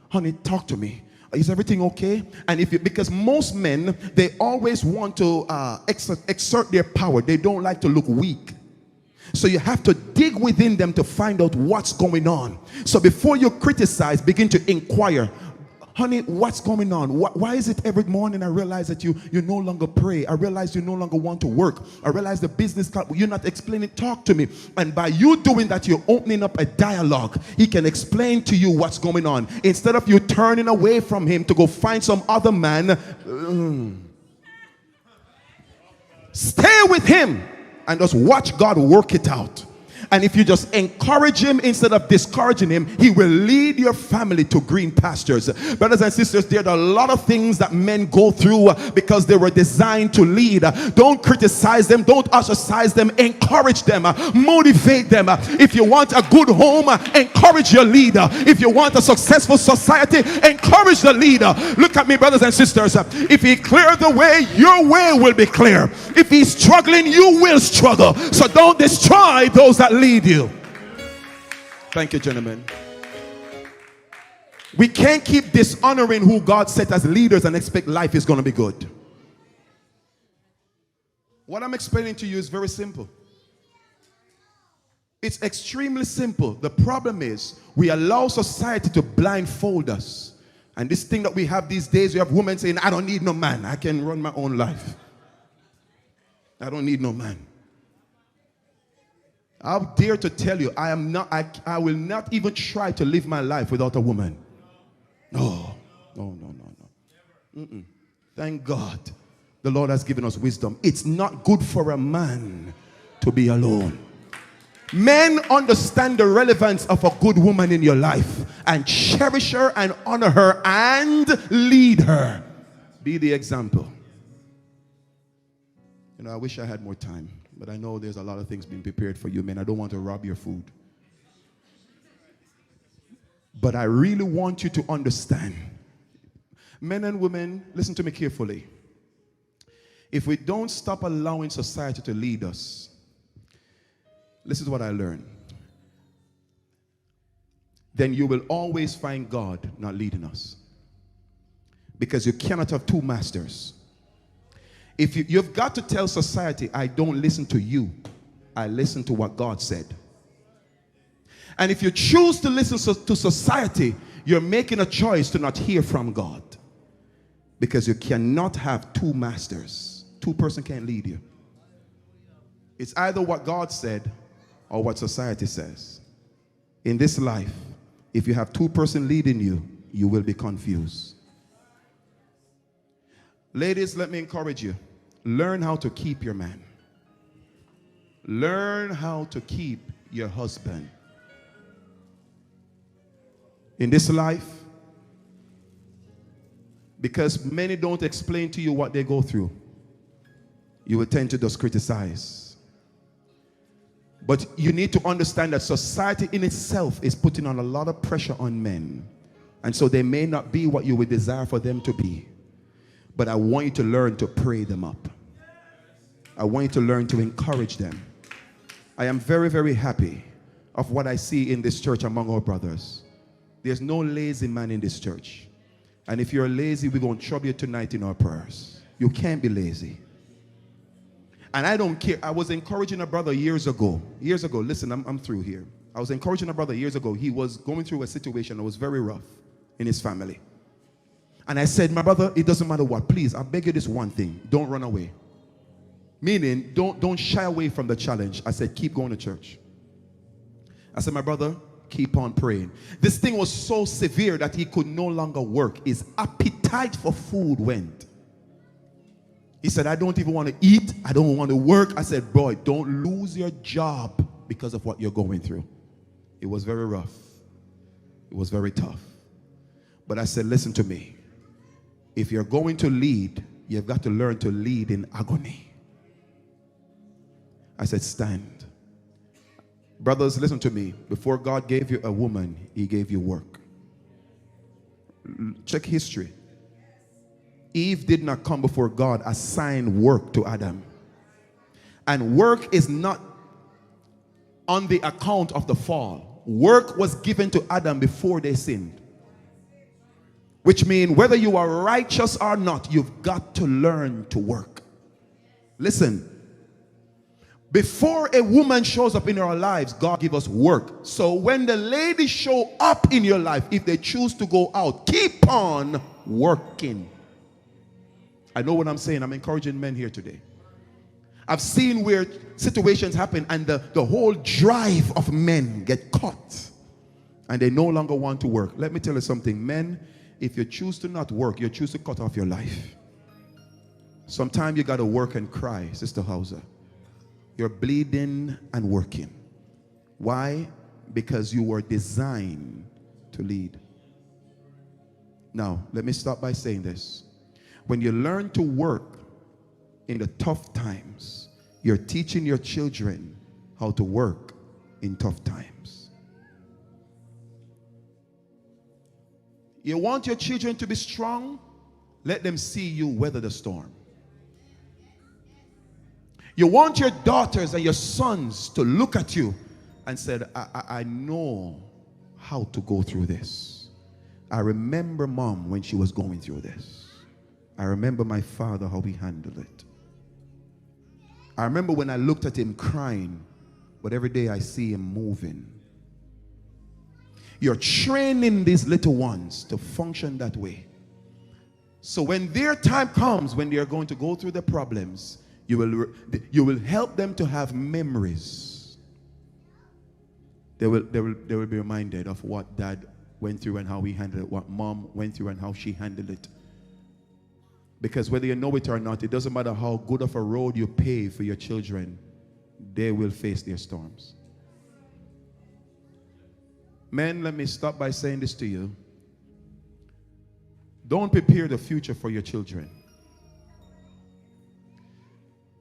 Honey, talk to me. Is everything okay? And because most men, they always want to exert their power. They don't like to look weak. So you have to dig within them to find out what's going on. So before you criticize, begin to inquire. Honey, what's going on? Why is it every morning I realize that you no longer pray? I realize you no longer want to work. I realize the business, you're not explaining. Talk to me. And by you doing that, you're opening up a dialogue. He can explain to you what's going on. Instead of you turning away from him to go find some other man, stay with him and just watch God work it out. And if you just encourage him instead of discouraging him, he will lead your family to green pastures. Brothers and sisters, there are a lot of things that men go through because they were designed to lead. Don't criticize them. Don't ostracize them. Encourage them. Motivate them. If you want a good home, encourage your leader. If you want a successful society, encourage the leader. Look at me, brothers and sisters. If he cleared the way, your way will be clear. If he's struggling, you will struggle. So don't destroy those that lead you. Thank you, gentlemen. We can't keep dishonoring who God set as leaders and expect life is going to be good. What I'm explaining to you is very simple. It's extremely simple. The problem is we allow society to blindfold us. And this thing that we have these days, we have women saying, I don't need no man. I can run my own life. I don't need no man. I'll dare to tell you, I will not even try to live my life without a woman. No. Thank God the Lord has given us wisdom. It's not good for a man to be alone. Men, understand the relevance of a good woman in your life and cherish her and honor her and lead her. Be the example. You know, I wish I had more time, but I know there's a lot of things being prepared for you, men. I don't want to rob your food. But I really want you to understand. Men and women, listen to me carefully. If we don't stop allowing society to lead us, this is what I learned. Then you will always find God not leading us. Because you cannot have two masters. If you've got to tell society, I don't listen to you. I listen to what God said. And if you choose to listen to society, you're making a choice to not hear from God. Because you cannot have two masters. Two persons can't lead you. It's either what God said or what society says. In this life, if you have two persons leading you, you will be confused. Ladies, let me encourage you. Learn how to keep your man. Learn how to keep your husband. In this life, because many don't explain to you what they go through, you will tend to just criticize. But you need to understand that society in itself is putting on a lot of pressure on men. And so they may not be what you would desire for them to be. But I want you to learn to pray them up. I want you to learn to encourage them. I am very, very happy of what I see in this church among our brothers. There's no lazy man in this church. And if you're lazy, we're going to trouble you tonight in our prayers. You can't be lazy. And I don't care. I was encouraging a brother years ago. Listen, I'm through here. I was encouraging a brother years ago. He was going through a situation that was very rough in his family. And I said, my brother, it doesn't matter what. Please, I beg you this one thing. Don't run away. Meaning, don't shy away from the challenge. I said, keep going to church. I said, my brother, keep on praying. This thing was so severe that he could no longer work. His appetite for food went. He said, I don't even want to eat. I don't want to work. I said, boy, don't lose your job because of what you're going through. It was very rough. It was very tough. But I said, listen to me. If you're going to lead, you've got to learn to lead in agony. I said, stand. Brothers, listen to me. Before God gave you a woman, he gave you work. Check history. Eve did not come before God assign work to Adam. And work is not on the account of the fall. Work was given to Adam before they sinned. Which means whether you are righteous or not, you've got to learn to work. Listen. Before a woman shows up in our lives, God gives us work. So when the ladies show up in your life, if they choose to go out, keep on working. I know what I'm saying. I'm encouraging men here today. I've seen where situations happen and the whole drive of men get caught. And they no longer want to work. Let me tell you something. Men, if you choose to not work, you choose to cut off your life. Sometimes you got to work and cry, Sister Hauser. You're bleeding and working. Why? Because you were designed to lead. Now, let me start by saying this. When you learn to work in the tough times, you're teaching your children how to work in tough times. You want your children to be strong? Let them see you weather the storm. You want your daughters and your sons to look at you and say, I know how to go through this. I remember mom when she was going through this. I remember my father, how he handled it. I remember when I looked at him crying, but every day I see him moving. You're training these little ones to function that way. So when their time comes, when they are going to go through the problems, you will help them to have memories They will be reminded of what dad went through and how he handled it, what mom went through and how she handled it. Because whether you know it or not, it doesn't matter how good of a road you pave for your children, they will face their storms. Men, let me stop by saying this to you. Don't prepare the future for your children.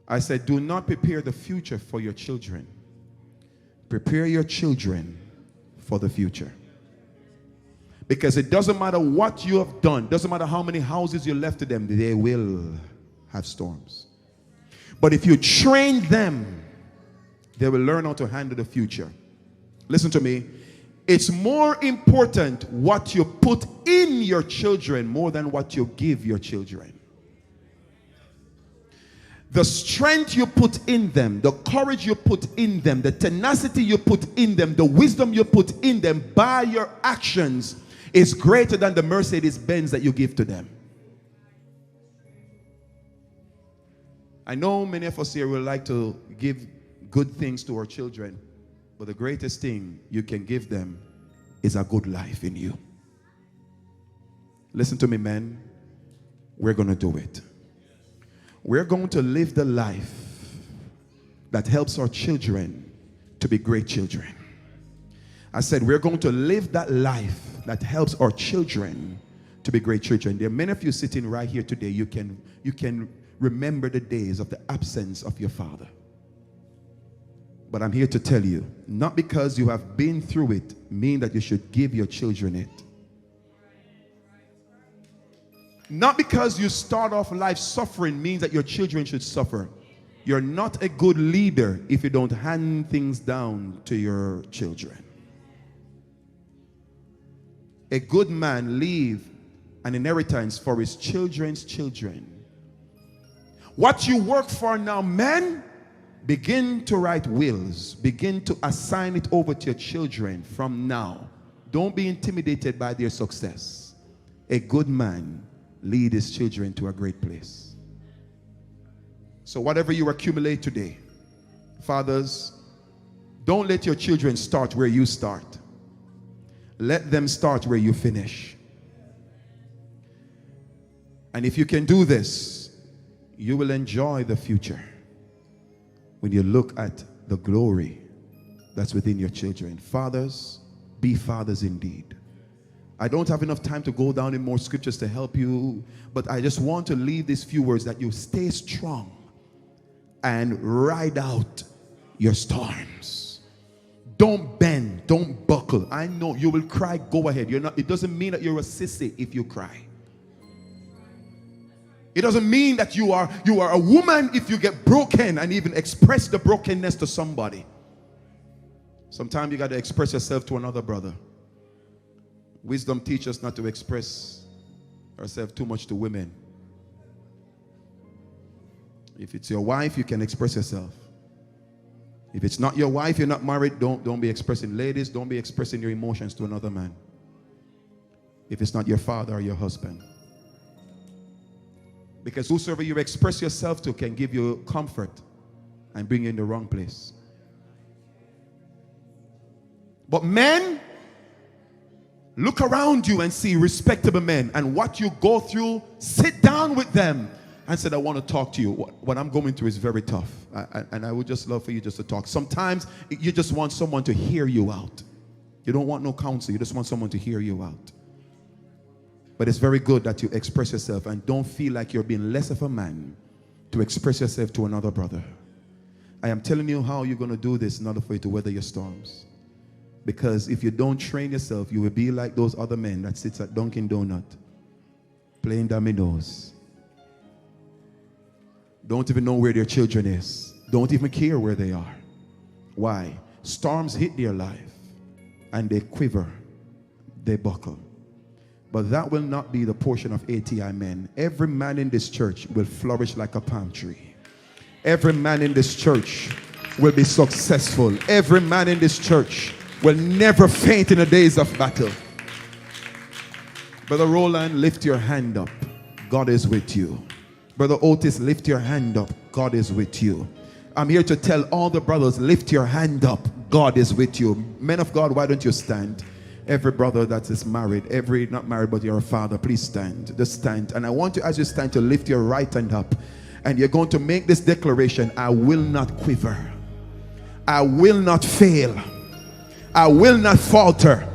I said, do not prepare the future for your children. Prepare your children for the future. Because it doesn't matter what you have done, doesn't matter how many houses you left to them, they will have storms. But if you train them, they will learn how to handle the future. Listen to me. It's more important what you put in your children more than what you give your children. The strength you put in them, the courage you put in them, the tenacity you put in them, the wisdom you put in them by your actions is greater than the Mercedes-Benz that you give to them. I know many of us here would like to give good things to our children, but the greatest thing you can give them is a good life in you. Listen to me, men. We're going to do it. We're going to live the life that helps our children to be great children. I said we're going to live that life that helps our children to be great children. There are many of you sitting right here today. You can remember the days of the absence of your father. But I'm here to tell you, not because you have been through it, mean that you should give your children it. Not because you start off life suffering means that your children should suffer. You're not a good leader if you don't hand things down to your children. A good man leaves an inheritance for his children's children. What you work for now, men, begin to write wills. Begin to assign it over to your children from now. Don't be intimidated by their success. A good man lead his children to a great place. So whatever you accumulate today, fathers, don't let your children start where you start. Let them start where you finish. And if you can do this, you will enjoy the future when you look at the glory that's within your children. Fathers, be fathers indeed. I don't have enough time to go down in more scriptures to help you, but I just want to leave these few words that you stay strong and ride out your storms. Don't bend, don't buckle. I know you will cry, go ahead. It doesn't mean that you're a sissy if you cry. It doesn't mean that you are a woman if you get broken and even express the brokenness to somebody. Sometimes you got to express yourself to another brother. Wisdom teaches us not to express ourselves too much to women. If it's your wife, you can express yourself. If it's not your wife, you're not married, don't be expressing. Ladies, don't be expressing your emotions to another man. If it's not your father or your husband. Because whosoever you express yourself to can give you comfort and bring you in the wrong place. But men, look around you and see respectable men, and what you go through, sit down with them and say, I want to talk to you. What I'm going through is very tough. And I would just love for you just to talk. Sometimes you just want someone to hear you out. You don't want no counsel. You just want someone to hear you out. But it's very good that you express yourself and don't feel like you're being less of a man to express yourself to another brother. I am telling you how you're going to do this in order for you to weather your storms. Because if you don't train yourself, you will be like those other men that sits at Dunkin' Donut playing dominoes. Don't even know where their children is. Don't even care where they are. Why? Storms hit their life and they quiver, they buckle. But that will not be the portion of ATI men. Every man in this church will flourish like a palm tree. Every man in this church will be successful. Every man in this church will never faint in the days of battle. Brother Roland, lift your hand up. God is with you. Brother Otis, lift your hand up. God is with you. I'm here to tell all the brothers, lift your hand up. God is with you. Men of God, why don't you stand? Every brother that is married, every not married but you're a father, please stand. Just stand. And I want you, as you stand, to lift your right hand up. And you're going to make this declaration: I will not quiver. I will not fail. I will not falter.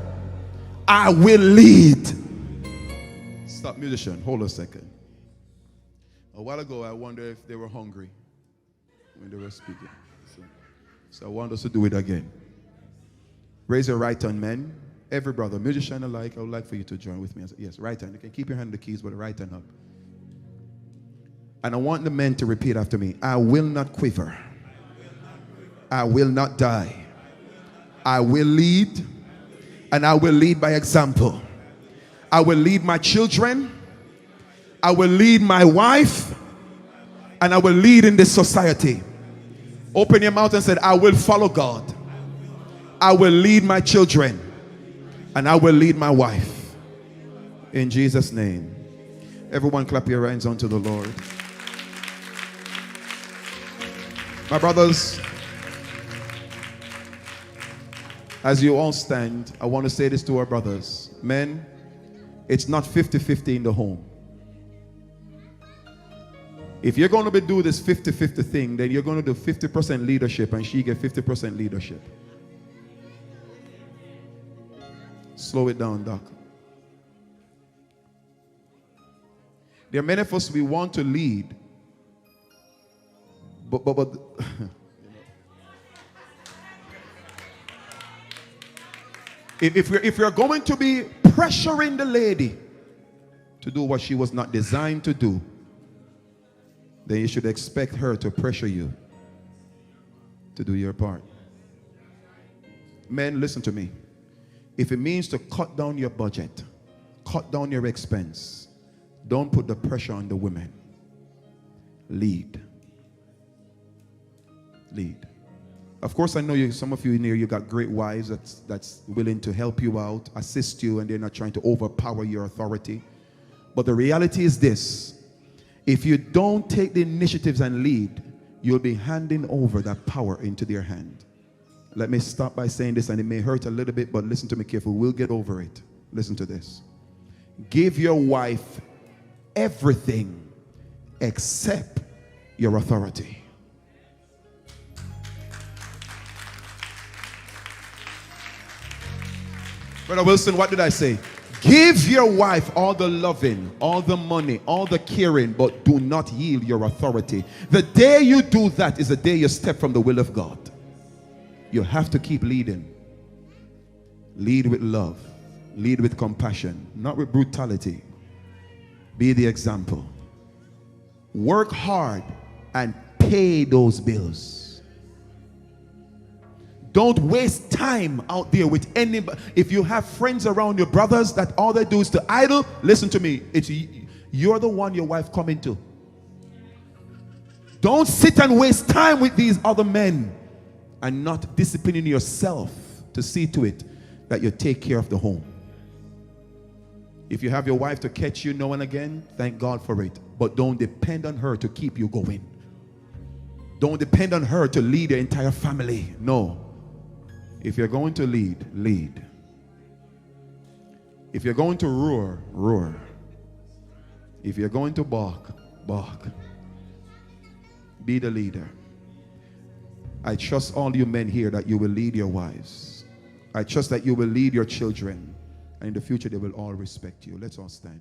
I will lead. Stop, musician. Hold a second. A while ago, I wondered if they were hungry when they were speaking. So I want us to do it again. Raise your right hand, men. Every brother, musician alike, I would like for you to join with me. Yes, right hand. You can keep your hand on the keys, but the right hand up. And I want the men to repeat after me. I will not quiver. I will not die. I will lead, and I will lead by example. I will lead my children. I will lead my wife, and I will lead in this society. Open your mouth and say, I will follow God. I will lead my children, and I will lead my wife. In Jesus' name. Everyone clap your hands unto the Lord. My brothers, as you all stand, I want to say this to our brothers. Men, it's not 50-50 in the home. If you're going to be doing this 50-50 thing, then you're going to do 50% leadership and she get 50% leadership. Slow it down, Doc. There are many of us, we want to lead, but if you're going to be pressuring the lady to do what she was not designed to do, then you should expect her to pressure you to do your part. Men, listen to me. If it means to cut down your budget, cut down your expense, don't put the pressure on the women. Lead. Lead. Of course, I know you, some of you in here, you got great wives that's willing to help you out, assist you, and they're not trying to overpower your authority. But the reality is this: if you don't take the initiatives and lead, you'll be handing over that power into their hand. Let me stop by saying this, and it may hurt a little bit, but listen to me carefully. We'll get over it. Listen to this. Give your wife everything except your authority. Brother Wilson, what did I say? Give your wife all the loving, all the money, all the caring, but do not yield your authority. The day you do that is the day you step from the will of God. You have to keep leading. Lead with love. Lead with compassion, not with brutality. Be the example. Work hard and pay those bills. Don't waste time out there with anybody. If you have friends around your brothers that all they do is to idle, listen to me. You're the one your wife coming to. Don't sit and waste time with these other men and not disciplining yourself to see to it that you take care of the home. If you have your wife to catch you now and again, thank God for it. But don't depend on her to keep you going. Don't depend on her to lead your entire family. No. If you're going to lead, lead. If you're going to roar, roar. If you're going to bark, bark. Be the leader. I trust all you men here that you will lead your wives. I trust that you will lead your children. And in the future, they will all respect you. Let's all stand.